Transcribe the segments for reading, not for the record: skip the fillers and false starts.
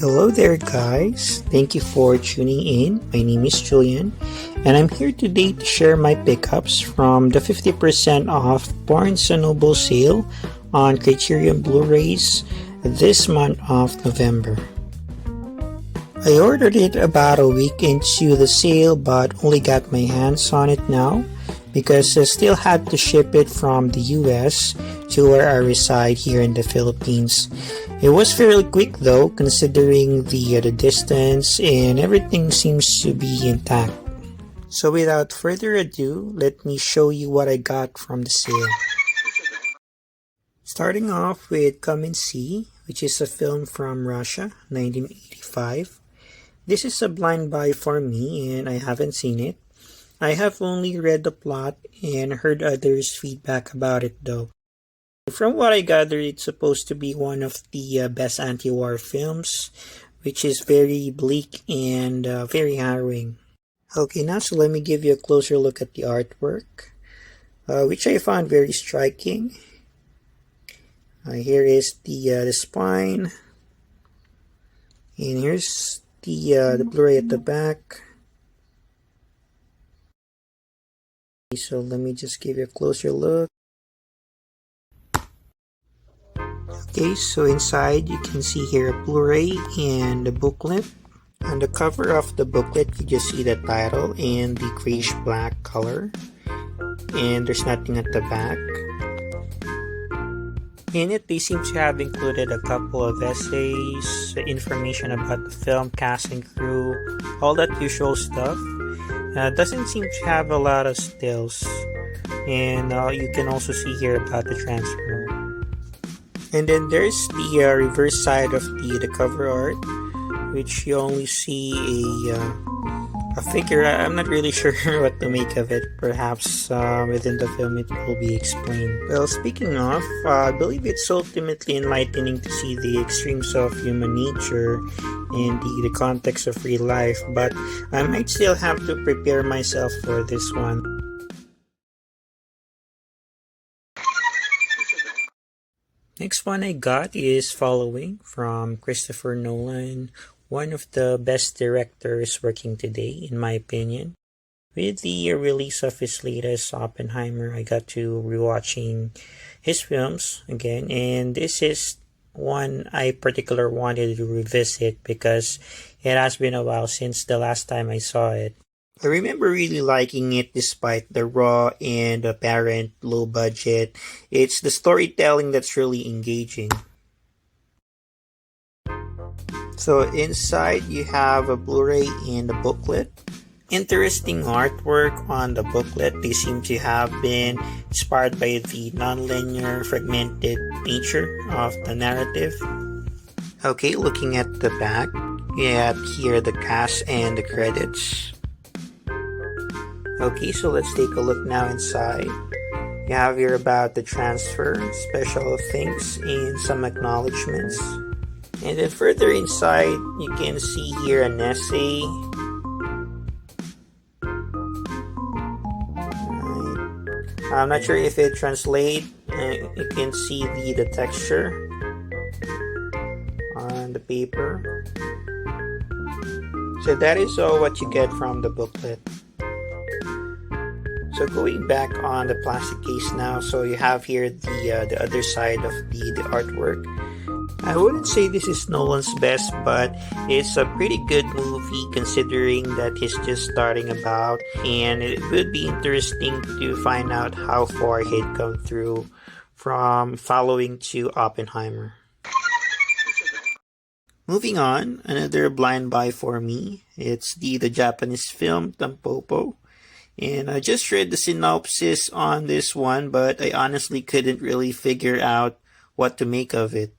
Hello there, guys. Thank you for tuning in. My name is Julian, and I'm here today to share my pickups from the 50% off Barnes&Noble sale on Criterion Blu-rays this month of November. I ordered it about a week into the sale, but only got my hands on it now because I still had to ship it from the US to where I reside here in the Philippines. It was fairly quick though, considering the distance, and everything seems to be intact. So without further ado, let me show you what I got from the sale. Starting off with Come and See, which is a film from Russia, 1985. This is a blind buy for me and I haven't seen it. I have only read the plot and heard others' feedback about it though. From what I gather, it's supposed to be one of the best anti-war films, which is very bleak and very harrowing. Okay, now so let me give you a closer look at the artwork, which I found very striking. Here is the spine, and here's the Blu-ray at the back. So let me just give you a closer look. Okay, so inside you can see here a Blu-ray and a booklet. On the cover of the booklet, you just see the title in the grayish black color, and there's nothing at the back. In it, they seem to have included a couple of essays, information about the film, cast and crew, all that usual stuff. Doesn't seem to have a lot of stills, and you can also see here about the transfer. And then there's the reverse side of the cover art, which you only see a figure. I'm not really sure what to make of it. Perhaps within the film it will be explained. Well, speaking of, I believe it's ultimately enlightening to see the extremes of human nature in the context of real life, but I might still have to prepare myself for this one. Next one I got is Following from Christopher Nolan, one of the best directors working today, in my opinion. With the release of his latest Oppenheimer, I got to rewatching his films again, and this is one I particularly wanted to revisit because it has been a while since the last time I saw it. I remember really liking it despite the raw and apparent low budget. It's the storytelling that's really engaging. So inside you have a Blu-ray and a booklet. Interesting artwork on the booklet. They seem to have been inspired by the non-linear, fragmented nature of the narrative. Okay, looking at the back, you have here the cast and the credits. Okay, so let's take a look now inside. You have here about the transfer, special things, and some acknowledgements. And then further inside, you can see here an essay. I'm not sure if it translates. You can see the texture on the paper. So that is all what you get from the booklet. So going back on the plastic case now, so you have here the other side of the artwork. I wouldn't say this is Nolan's best, but it's a pretty good movie considering that he's just starting about, and it would be interesting to find out how far he'd come through from Following to Oppenheimer. Moving on, another blind buy for me. It's the Japanese film Tampopo. And I just read the synopsis on this one, but I honestly couldn't really figure out what to make of it.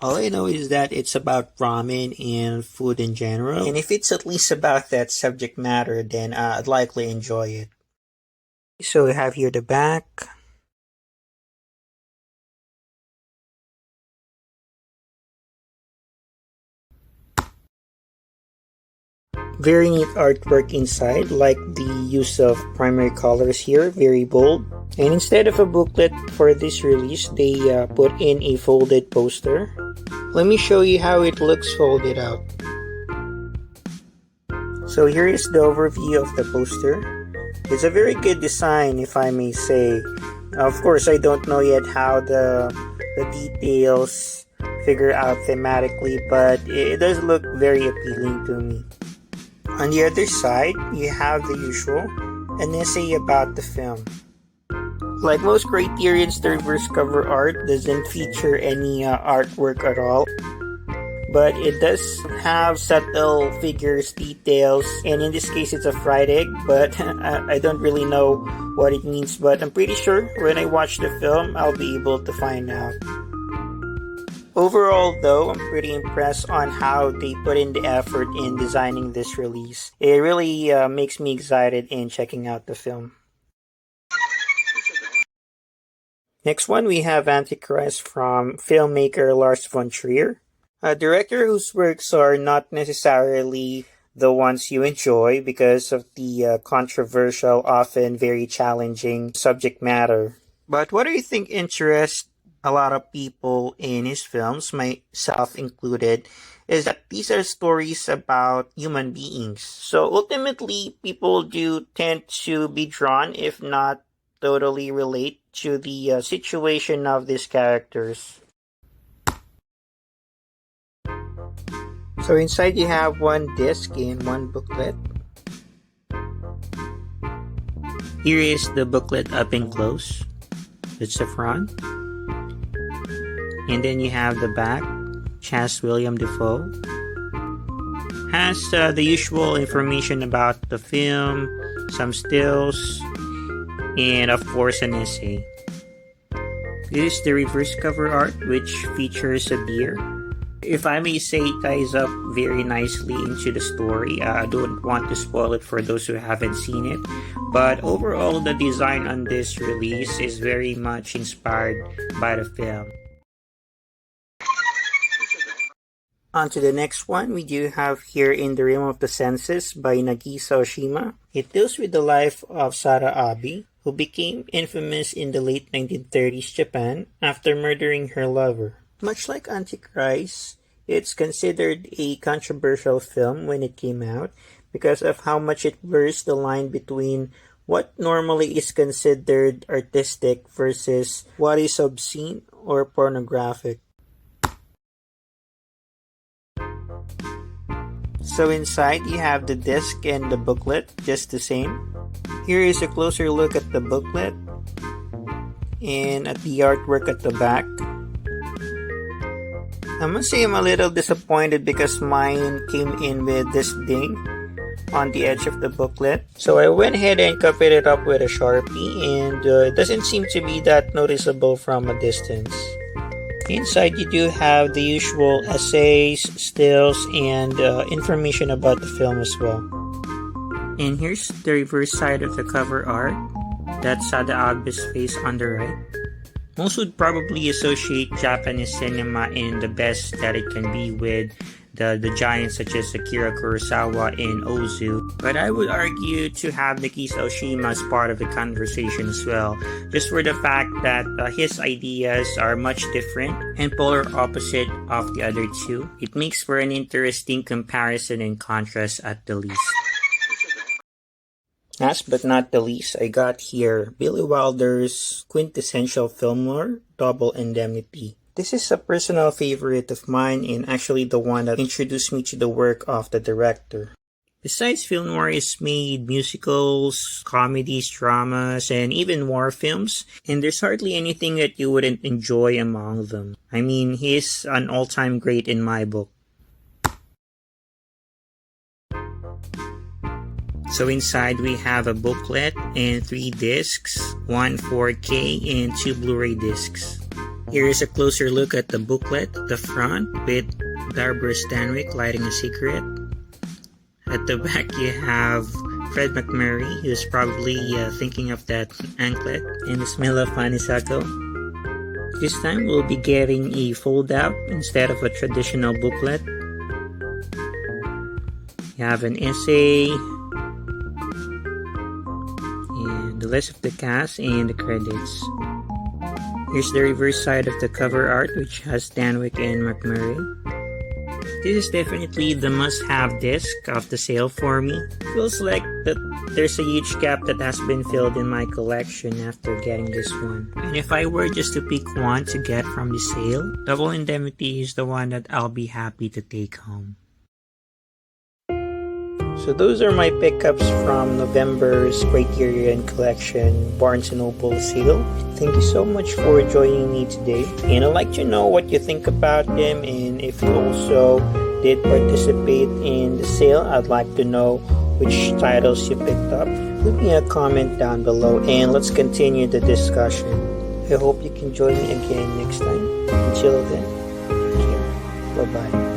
All I know is that it's about ramen and food in general, and if it's at least about that subject matter, then I'd likely enjoy it. So we have here the back. Very neat artwork inside, like the use of primary colors here, very bold. And instead of a booklet for this release, they put in a folded poster. Let me show you how it looks folded out. So here is the overview of the poster. It's a very good design, if I may say. Of course, I don't know yet how the details figure out thematically, but it does look very appealing to me. On the other side, you have the usual, an essay about the film. Like most Criterion's third verse cover art doesn't feature any artwork at all, but it does have subtle figures, details, and in this case it's a fried egg, but I don't really know what it means, but I'm pretty sure when I watch the film I'll be able to find out. Overall though, I'm pretty impressed on how they put in the effort in designing this release. It really makes me excited in checking out the film. Next one, we have Antichrist from filmmaker Lars von Trier, a director whose works are not necessarily the ones you enjoy because of the controversial, often very challenging subject matter. But what do you think interests a lot of people in his films, myself included, is that these are stories about human beings. So ultimately, people do tend to be drawn, if not totally relate, to the situation of these characters. So inside you have one disc and one booklet. Here is the booklet up and close. It's the front. And then you have the back. Chas William Defoe has the usual information about the film, some stills, and of course an essay. This is the reverse cover art, which features a deer. If I may say, it ties up very nicely into the story. I don't want to spoil it for those who haven't seen it, but overall the design on this release is very much inspired by the film. On to the next one, we do have here In the Realm of the Senses by Nagisa Oshima. It deals with the life of Sara Abe, who became infamous in the late 1930s Japan after murdering her lover. Much like Antichrist, it's considered a controversial film when it came out because of how much it blurs the line between what normally is considered artistic versus what is obscene or pornographic. So inside you have the disc and the booklet, just the same. Here is a closer look at the booklet and at the artwork at the back. I must say I'm a little disappointed because mine came in with this ding on the edge of the booklet. So I went ahead and covered it up with a Sharpie, and it doesn't seem to be that noticeable from a distance. Inside you do have the usual essays, stills, and information about the film as well. And here's the reverse side of the cover art. That's Sada Abe's face on the right. Most would probably associate Japanese cinema in the best that it can be with the giants such as Akira Kurosawa and Ozu, but I would argue to have Nagisa Oshima as part of the conversation as well, just for the fact that his ideas are much different and polar opposite of the other two. It makes for an interesting comparison and contrast at the least. Last but not the least, I got here Billy Wilder's quintessential film noir, Double Indemnity. This is a personal favorite of mine and actually the one that introduced me to the work of the director. Besides film noir, he's made musicals, comedies, dramas, and even war films, and there's hardly anything that you wouldn't enjoy among them. I mean, he's an all-time great in my book. So inside we have a booklet and 3 discs, 1 4K and 2 Blu-ray discs. Here is a closer look at the booklet, the front with Barbara Stanwyck lighting a cigarette. At the back you have Fred McMurray, who's probably thinking of that anklet, and the smell of Hanisako. This time we'll be getting a fold out instead of a traditional booklet. You have an essay, and the list of the cast and the credits. Here's the reverse side of the cover art, which has Stanwyck and McMurray. This is definitely the must-have disc of the sale for me. Feels like that there's a huge gap that has been filled in my collection after getting this one. And if I were just to pick one to get from the sale, Double Indemnity is the one that I'll be happy to take home. So those are my pickups from November's Criterion Collection Barnes&Noble sale. Thank you so much for joining me today. And I'd like to know what you think about them, and if you also did participate in the sale, I'd like to know which titles you picked up. Leave me a comment down below and let's continue the discussion. I hope you can join me again next time. Until then, take care. Bye-bye.